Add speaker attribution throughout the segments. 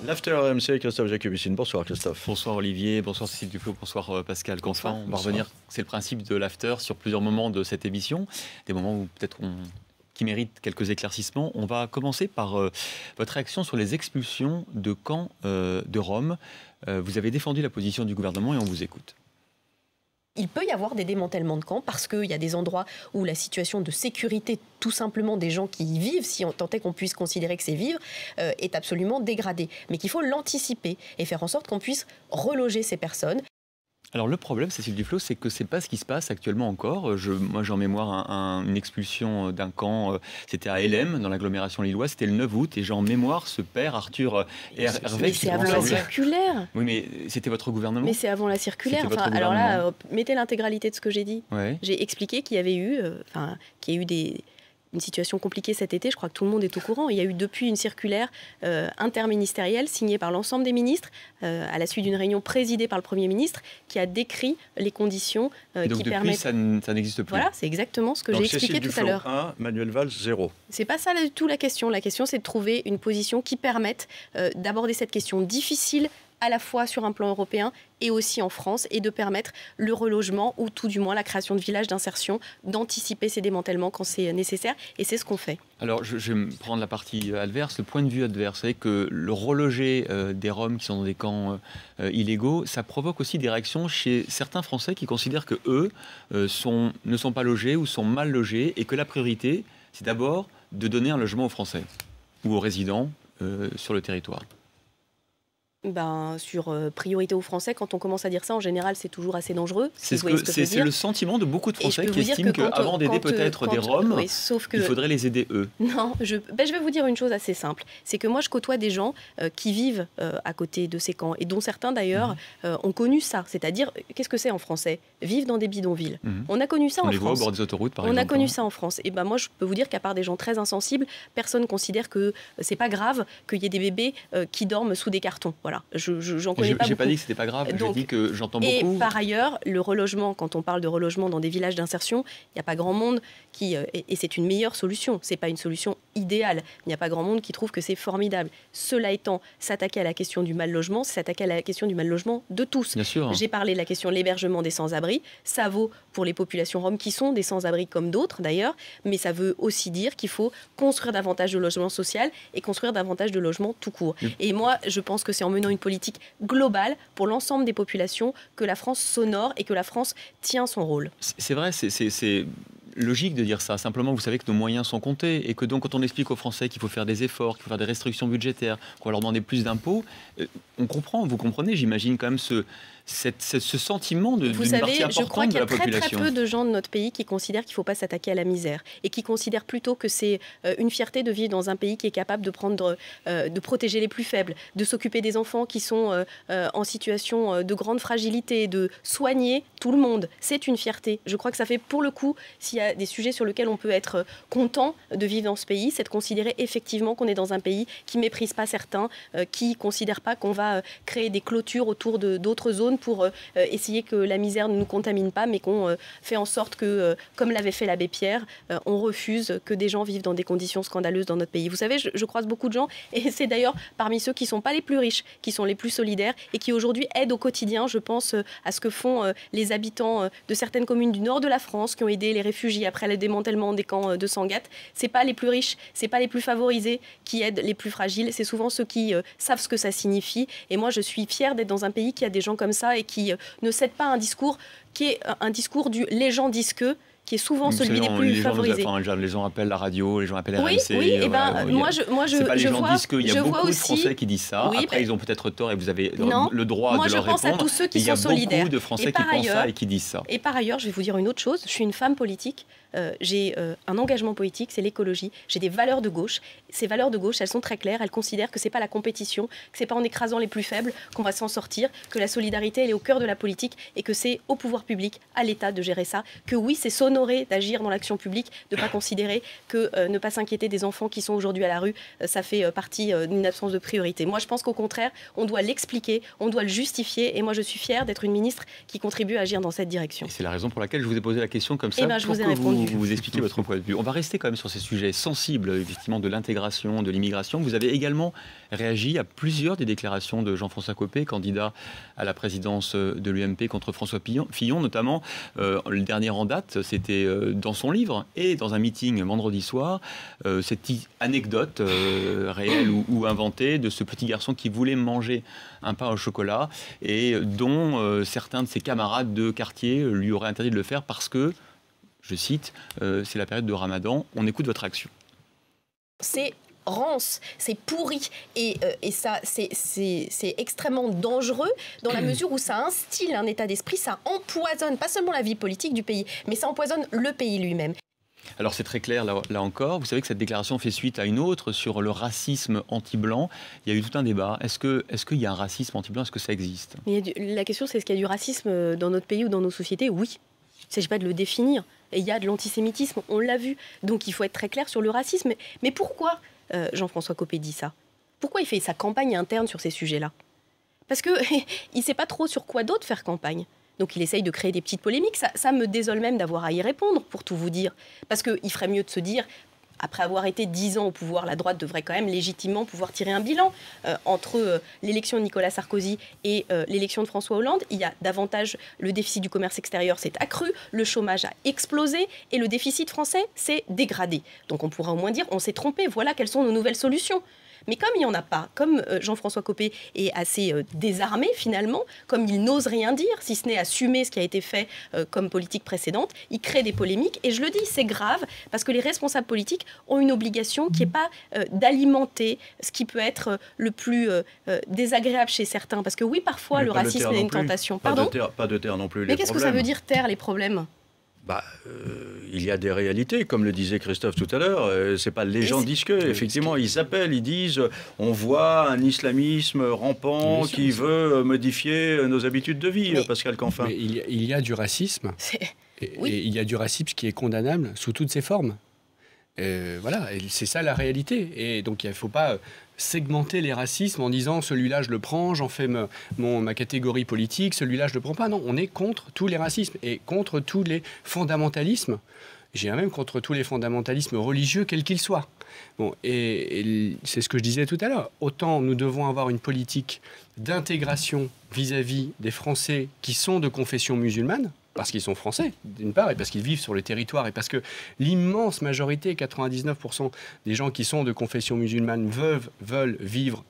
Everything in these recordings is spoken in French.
Speaker 1: L'After RMC, Christophe Jacobicine. Bonsoir Christophe.
Speaker 2: Bonsoir Olivier, bonsoir Cécile Duflot, bonsoir Pascal Canfin. On va revenir, c'est le principe de l'After, sur plusieurs moments de cette émission. Des moments où peut-être qui méritent quelques éclaircissements. On va commencer par votre réaction sur les expulsions de camps de Roms. Vous avez défendu la position du gouvernement et on vous écoute.
Speaker 3: Il peut y avoir des démantèlements de camps parce qu'il y a des endroits où la situation de sécurité, tout simplement des gens qui y vivent, si on tentait qu'on puisse considérer que c'est vivre, est absolument dégradée. Mais qu'il faut l'anticiper et faire en sorte qu'on puisse reloger ces personnes.
Speaker 2: Alors le problème, Cécile Duflot, c'est que c'est pas ce qui se passe actuellement encore. Moi j'ai en mémoire une expulsion d'un camp, c'était à Hellem, dans l'agglomération lilloise, c'était le 9 août, et j'ai en mémoire ce père, Arthur Hervé.
Speaker 3: Mais c'est avant la circulaire.
Speaker 2: Oui, mais c'était votre gouvernement.
Speaker 3: Mais c'est avant la circulaire. Enfin, alors là, mettez l'intégralité de ce que j'ai dit.
Speaker 2: Ouais.
Speaker 3: J'ai expliqué qu'il y avait eu, une situation compliquée cet été, je crois que tout le monde est au courant. Il y a eu depuis une circulaire interministérielle signée par l'ensemble des ministres, à la suite d'une réunion présidée par le Premier ministre, qui a décrit les conditions qui permettent...
Speaker 2: ça n'existe plus.
Speaker 3: Voilà, c'est exactement ce que j'ai expliqué tout à l'heure.
Speaker 1: 1, Manuel Valls 0.
Speaker 3: C'est pas ça du tout la question. La question, c'est de trouver une position qui permette d'aborder cette question difficile à la fois sur un plan européen et aussi en France, et de permettre le relogement ou tout du moins la création de villages d'insertion, d'anticiper ces démantèlements quand c'est nécessaire, et c'est ce qu'on fait.
Speaker 2: Alors je vais me prendre la partie adverse, le point de vue adverse. Vous savez que le reloger des Roms qui sont dans des camps illégaux, ça provoque aussi des réactions chez certains Français qui considèrent que eux ne sont pas logés ou sont mal logés, et que la priorité, c'est d'abord de donner un logement aux Français ou aux résidents sur le territoire.
Speaker 3: Sur priorité aux Français, quand on commence à dire ça, en général, c'est toujours assez dangereux.
Speaker 2: C'est le sentiment de beaucoup de Français qui estiment qu'avant d'aider peut-être des Roms, il faudrait les aider eux.
Speaker 3: Non, je vais vous dire une chose assez simple. C'est que moi, je côtoie des gens qui vivent à côté de ces camps, et dont certains d'ailleurs ont connu ça. C'est-à-dire, qu'est-ce que c'est en français? Vivre dans des bidonvilles. On a connu ça en France.
Speaker 2: On les voit au bord des autoroutes, par exemple.
Speaker 3: On a connu ça en France. Et moi, je peux vous dire qu'à part des gens très insensibles, personne ne considère que c'est pas grave qu'il y ait des bébés qui dorment sous des cartons. Voilà, j'en connais pas beaucoup.
Speaker 2: J'ai pas dit que c'était pas grave, j'ai dit que j'entends beaucoup.
Speaker 3: Et par ailleurs, le relogement, quand on parle de relogement dans des villages d'insertion, il n'y a pas grand monde qui... et c'est une meilleure solution, c'est pas une solution idéale. Il n'y a pas grand monde qui trouve que c'est formidable. Cela étant, s'attaquer à la question du mal logement, c'est s'attaquer à la question du mal logement de tous.
Speaker 2: Bien sûr.
Speaker 3: J'ai parlé de la question de l'hébergement des sans-abri. Ça vaut pour les populations roms qui sont des sans-abri comme d'autres d'ailleurs, mais ça veut aussi dire qu'il faut construire davantage de logements sociaux et construire davantage de logements tout court. Et moi, je pense que c'est en menant une politique globale pour l'ensemble des populations que la France s'honore et que la France tient son rôle.
Speaker 2: C'est vrai, c'est logique de dire ça. Simplement, vous savez que nos moyens sont comptés, et que donc quand on explique aux Français qu'il faut faire des efforts, qu'il faut faire des restrictions budgétaires, qu'on va leur demander plus d'impôts, on comprend, vous comprenez, j'imagine quand même ce sentiment d'une partie importante de la population.
Speaker 3: Je crois qu'il y a très peu de gens de notre pays qui considèrent qu'il ne faut pas s'attaquer à la misère, et qui considèrent plutôt que c'est une fierté de vivre dans un pays qui est capable de protéger les plus faibles, de s'occuper des enfants qui sont en situation de grande fragilité, de soigner tout le monde. C'est une fierté. Je crois que ça fait, pour le coup, s'il y a des sujets sur lesquels on peut être content de vivre dans ce pays, c'est de considérer effectivement qu'on est dans un pays qui ne méprise pas certains, qui ne considère pas qu'on va créer des clôtures autour d'autres zones pour essayer que la misère ne nous contamine pas, mais qu'on fait en sorte que, comme l'avait fait l'abbé Pierre, on refuse que des gens vivent dans des conditions scandaleuses dans notre pays. Vous savez, je croise beaucoup de gens, et c'est d'ailleurs parmi ceux qui ne sont pas les plus riches, qui sont les plus solidaires, et qui aujourd'hui aident au quotidien, je pense à ce que font les habitants de certaines communes du nord de la France, qui ont aidé les réfugiés après le démantèlement des camps de Sangatte. Ce n'est pas les plus riches, ce n'est pas les plus favorisés qui aident les plus fragiles, c'est souvent ceux qui savent ce que ça signifie. Et moi, je suis fière d'être dans un pays qui a des gens comme ça, et qui ne cède pas à un discours qui est un discours du « les gens disent que », qui est souvent celui des plus favorisés.
Speaker 2: Les gens appellent la radio, les gens appellent RMC.
Speaker 3: Oui, et moi je
Speaker 2: pas les gens
Speaker 3: vois,
Speaker 2: disent qu'il y a beaucoup de
Speaker 3: aussi,
Speaker 2: Français qui disent ça.
Speaker 3: Oui,
Speaker 2: après, ils ont peut-être tort, et vous avez
Speaker 3: non,
Speaker 2: le droit de leur répondre.
Speaker 3: Moi, je pense à tous ceux qui sont solidaires.
Speaker 2: Il y a beaucoup de Français qui pensent ça et qui disent ça.
Speaker 3: Et par ailleurs, je vais vous dire une autre chose. Je suis une femme politique. J'ai un engagement politique, c'est l'écologie. J'ai des valeurs de gauche. Ces valeurs de gauche, elles sont très claires. Elles considèrent que c'est pas la compétition, que c'est pas en écrasant les plus faibles qu'on va s'en sortir, que la solidarité, elle est au cœur de la politique, et que c'est au pouvoir public, à l'État de gérer ça. Que oui, c'est s'honorer d'agir dans l'action publique, de ne pas considérer que ne pas s'inquiéter des enfants qui sont aujourd'hui à la rue, ça fait partie d'une absence de priorité. Moi, je pense qu'au contraire, on doit l'expliquer, on doit le justifier, et moi, je suis fière d'être une ministre qui contribue à agir dans cette direction.
Speaker 2: Et c'est la raison pour laquelle je vous ai posé la question comme ça,
Speaker 3: je vous ai répondu.
Speaker 2: vous expliquer votre point de vue. On va rester quand même sur ces sujets sensibles, effectivement, de l'intégration, de l'immigration. Vous avez également réagi à plusieurs des déclarations de Jean-François Copé, candidat à la présidence de l'UMP contre François Fillon, notamment. Le dernier en date, c'était dans son livre et dans un meeting vendredi soir, cette anecdote réelle ou inventée de ce petit garçon qui voulait manger un pain au chocolat et dont certains de ses camarades de quartier lui auraient interdit de le faire parce que, je cite, c'est la période de Ramadan. On écoute votre action.
Speaker 3: C'est rance, c'est pourri et ça c'est extrêmement dangereux dans la mesure où ça instille un état d'esprit, ça empoisonne pas seulement la vie politique du pays, mais ça empoisonne le pays lui-même.
Speaker 2: Alors c'est très clair là encore, vous savez que cette déclaration fait suite à une autre sur le racisme anti-blanc. Il y a eu tout un débat. Est-ce qu'il y a un racisme anti-blanc? Est-ce que ça existe?
Speaker 3: La question c'est est-ce qu'il y a du racisme dans notre pays ou dans nos sociétés? Oui. Il ne s'agit pas de le définir. Et il y a de l'antisémitisme, on l'a vu. Donc il faut être très clair sur le racisme. Mais pourquoi Jean-François Copé dit ça? Pourquoi il fait sa campagne interne sur ces sujets-là? Parce qu'il ne sait pas trop sur quoi d'autre faire campagne. Donc il essaye de créer des petites polémiques. Ça me désole même d'avoir à y répondre, pour tout vous dire. Parce qu'il ferait mieux de se dire, après avoir été 10 ans au pouvoir, la droite devrait quand même légitimement pouvoir tirer un bilan. Entre l'élection de Nicolas Sarkozy et l'élection de François Hollande, il y a davantage, le déficit du commerce extérieur s'est accru, le chômage a explosé et le déficit français s'est dégradé. Donc on pourra au moins dire, on s'est trompé, voilà quelles sont nos nouvelles solutions. Mais comme il n'y en a pas, comme Jean-François Copé est assez désarmé finalement, comme il n'ose rien dire, si ce n'est assumer ce qui a été fait comme politique précédente, il crée des polémiques. Et je le dis, c'est grave, parce que les responsables politiques ont une obligation qui n'est pas d'alimenter ce qui peut être le plus désagréable chez certains. Parce que oui, parfois, le racisme est une tentation. Pardon ?
Speaker 1: Pas de taire non plus les
Speaker 3: Mais
Speaker 1: problèmes.
Speaker 3: qu'est-ce que ça veut dire taire les problèmes ?
Speaker 1: Il y a des réalités, comme le disait Christophe tout à l'heure. C'est pas les gens disent que, effectivement, ils s'appellent, ils disent on voit un islamisme rampant qui veut modifier nos habitudes de vie, Pascal Canfin.
Speaker 4: Mais il y a du racisme, et il y a du racisme qui est condamnable sous toutes ses formes. Voilà, c'est ça la réalité. Et donc il ne faut pas segmenter les racismes en disant celui-là je le prends, j'en fais ma catégorie politique, celui-là je le prends pas. Non, on est contre tous les racismes et contre tous les fondamentalismes. J'ai même contre tous les fondamentalismes religieux, quels qu'ils soient. Bon, et c'est ce que je disais tout à l'heure. Autant nous devons avoir une politique d'intégration vis-à-vis des Français qui sont de confession musulmane, parce qu'ils sont français, d'une part, et parce qu'ils vivent sur le territoire, et parce que l'immense majorité, 99% des gens qui sont de confession musulmane veulent vivre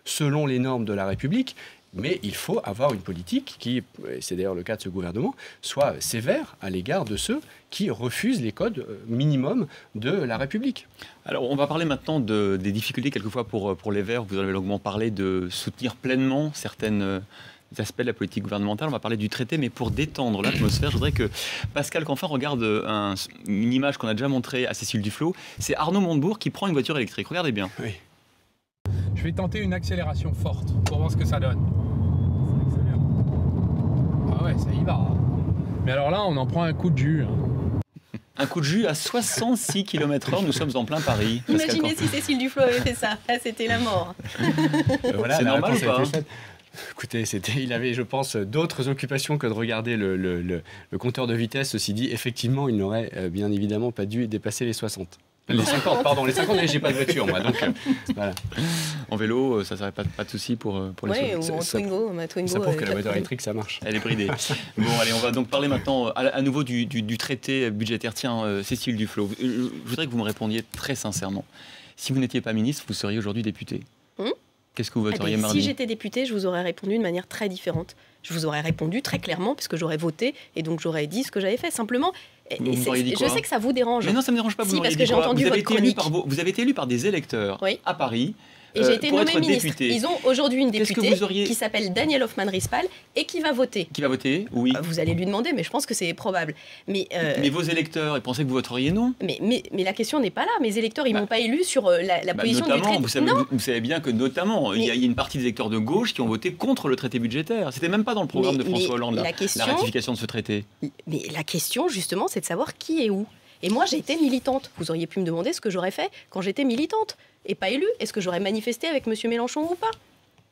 Speaker 4: selon les normes de la République, mais il faut avoir une politique qui, c'est d'ailleurs le cas de ce gouvernement, soit sévère à l'égard de ceux qui refusent les codes minimums de la République.
Speaker 2: Alors, on va parler maintenant des difficultés, quelquefois, pour les Verts. Vous en avez longuement parlé de soutenir pleinement certaines aspects de la politique gouvernementale. On va parler du traité, mais pour détendre l'atmosphère, je voudrais que Pascal Canfin regarde une image qu'on a déjà montrée à Cécile Duflot. C'est Arnaud Montebourg qui prend une voiture électrique. Regardez bien.
Speaker 4: Oui.
Speaker 5: Je vais tenter une accélération forte pour voir ce que ça donne. Ah ouais, ça y va. Mais alors là, on en prend un coup de jus.
Speaker 2: Un coup de jus à 66 km/h, nous sommes en plein Paris.
Speaker 3: Imaginez si Cécile Duflot avait fait ça. Là, c'était la mort.
Speaker 4: Voilà,
Speaker 2: c'est normal ou pas
Speaker 4: Écoutez, il avait, je pense, d'autres occupations que de regarder le compteur de vitesse. Ceci dit, effectivement, il n'aurait bien évidemment pas dû dépasser les 60. Les 50, pardon, les 50, mais j'ai pas de voiture, moi, donc voilà.
Speaker 2: En vélo, ça serait pas de souci pour les
Speaker 3: Ouais, ou en Twingo, ma Twingo.
Speaker 4: Ça prouve que la voiture électrique, ça marche.
Speaker 2: Elle est bridée. Bon, allez, on va donc parler maintenant à nouveau du traité budgétaire. Tiens, Cécile Duflot, je voudrais que vous me répondiez très sincèrement. Si vous n'étiez pas ministre, vous seriez aujourd'hui député. Qu'est-ce que vous voteriez mardi?
Speaker 3: Si j'étais députée, je vous aurais répondu de manière très différente. Je vous aurais répondu très clairement, puisque j'aurais voté, et donc j'aurais dit ce que j'avais fait. Simplement, je sais que ça vous dérange.
Speaker 2: Mais non, ça ne me dérange pas.
Speaker 3: Si, parce que j'ai entendu votre chronique.
Speaker 2: Vous avez été élu par des électeurs à Paris.
Speaker 3: Et j'ai été nommée ministre.
Speaker 2: Député.
Speaker 3: Ils ont aujourd'hui une députée qui s'appelle Danielle Hoffmann-Rispal et qui va voter.
Speaker 2: Qui va voter? Oui.
Speaker 3: Vous allez lui demander, mais je pense que c'est probable. Mais
Speaker 2: vos électeurs, ils pensaient que vous voteriez non?
Speaker 3: Mais la question n'est pas là. Mes électeurs, ils m'ont pas élu sur la position du traité.
Speaker 2: Vous savez bien que notamment, il y a une partie des électeurs de gauche qui ont voté contre le traité budgétaire. C'était même pas dans le programme de François Hollande, la ratification de ce traité.
Speaker 3: Mais la question, justement, c'est de savoir qui est où. Et moi, j'ai été militante. Vous auriez pu me demander ce que j'aurais fait quand j'étais militante et pas élue. Est-ce que j'aurais manifesté avec M. Mélenchon ou pas?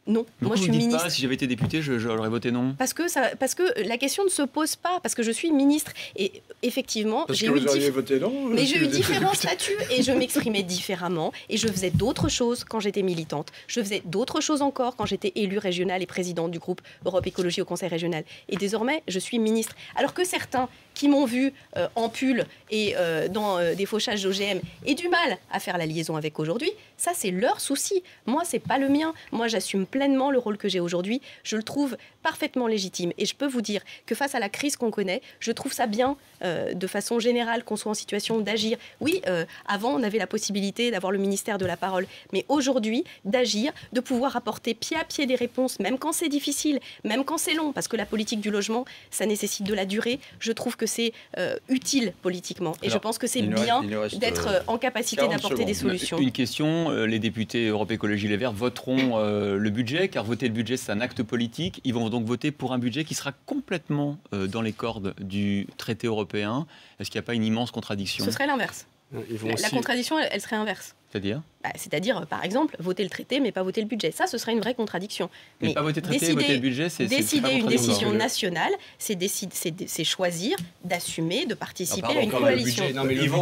Speaker 3: Non, moi je suis ministre.
Speaker 2: Si j'avais été député, j'aurais voté non.
Speaker 3: Parce que la question ne se pose pas, parce que je suis ministre. Et effectivement,
Speaker 1: j'ai eu voté non.
Speaker 3: Mais j'ai eu différents statuts et je m'exprimais différemment. Et je faisais d'autres choses quand j'étais militante. Je faisais d'autres choses encore quand j'étais élue régionale et présidente du groupe Europe Écologie au Conseil régional. Et désormais, je suis ministre. Alors que certains qui m'ont vu en pull et dans des fauchages d'OGM aient du mal à faire la liaison avec aujourd'hui, ça c'est leur souci. Moi, c'est pas le mien. Moi, j'assume pleinement le rôle que j'ai aujourd'hui. Je le trouve parfaitement légitime. Et je peux vous dire que face à la crise qu'on connaît, je trouve ça bien, de façon générale, qu'on soit en situation d'agir. Oui, avant, on avait la possibilité d'avoir le ministère de la parole. Mais aujourd'hui, d'agir, de pouvoir apporter pied à pied des réponses, même quand c'est difficile, même quand c'est long, parce que la politique du logement, ça nécessite de la durée. Je trouve que c'est utile politiquement. Et je pense que c'est bien d'être en capacité d'apporter des solutions.
Speaker 2: Une question, les députés Europe Écologie Les Verts voteront le budget, car voter le budget, c'est un acte politique. Ils vont donc voter pour un budget qui sera complètement dans les cordes du traité européen. Est-ce qu'il n'y a pas une immense contradiction ?
Speaker 3: Ce serait l'inverse. La contradiction, elle serait inverse.
Speaker 2: C'est-à-dire ?
Speaker 3: C'est-à-dire, par exemple, voter le traité, mais pas voter le budget. Ça, ce serait une vraie contradiction.
Speaker 2: Mais pas voter le traité, voter le budget, c'est
Speaker 3: décider une décision nationale, c'est choisir d'assumer, de participer à une coalition.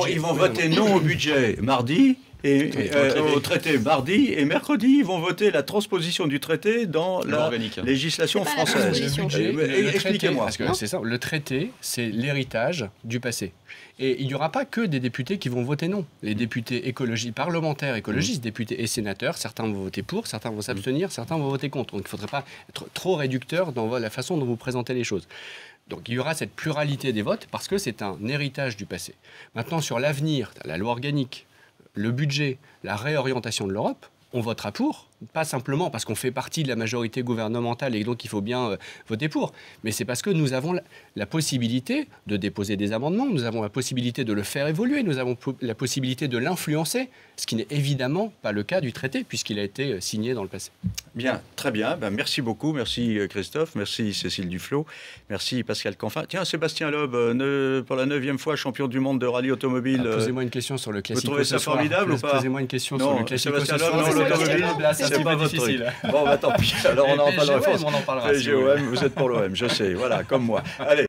Speaker 1: Ils vont voter non au budget mardi. Et au traité mardi et mercredi, ils vont voter la transposition du traité dans la législation française.
Speaker 4: Expliquez-moi. Parce que c'est ça, le traité, c'est l'héritage du passé. Et il n'y aura pas que des députés qui vont voter non. Les députés parlementaires écologistes, députés et sénateurs, certains vont voter pour, certains vont s'abstenir, certains vont voter contre. Donc il ne faudrait pas être trop réducteur dans la façon dont vous présentez les choses. Donc il y aura cette pluralité des votes parce que c'est un héritage du passé. Maintenant, sur l'avenir, la loi organique, le budget, la réorientation de l'Europe, on votera pour, pas simplement parce qu'on fait partie de la majorité gouvernementale et donc il faut bien voter pour, mais c'est parce que nous avons la possibilité de déposer des amendements, nous avons la possibilité de le faire évoluer, nous avons la possibilité de l'influencer, ce qui n'est évidemment pas le cas du traité puisqu'il a été signé dans le passé.
Speaker 1: Bien, très bien. Merci beaucoup. Merci Christophe. Merci Cécile Duflot. Merci Pascal Canfin. Tiens, Sébastien Loeb, pour la 9e fois champion du monde de rallye automobile.
Speaker 4: Posez-moi une question sur le classico.
Speaker 1: Vous trouvez ça formidable ou pas ?
Speaker 4: Posez-moi une question sur le classico.
Speaker 1: Sébastien Loeb, l'automobile, c'est pas votre truc. Bon, tant pis. Alors on en parlera.
Speaker 4: PGOM, on en parlera.
Speaker 1: PGOM, vous êtes pour l'OM, je sais. Voilà, comme moi. Allez.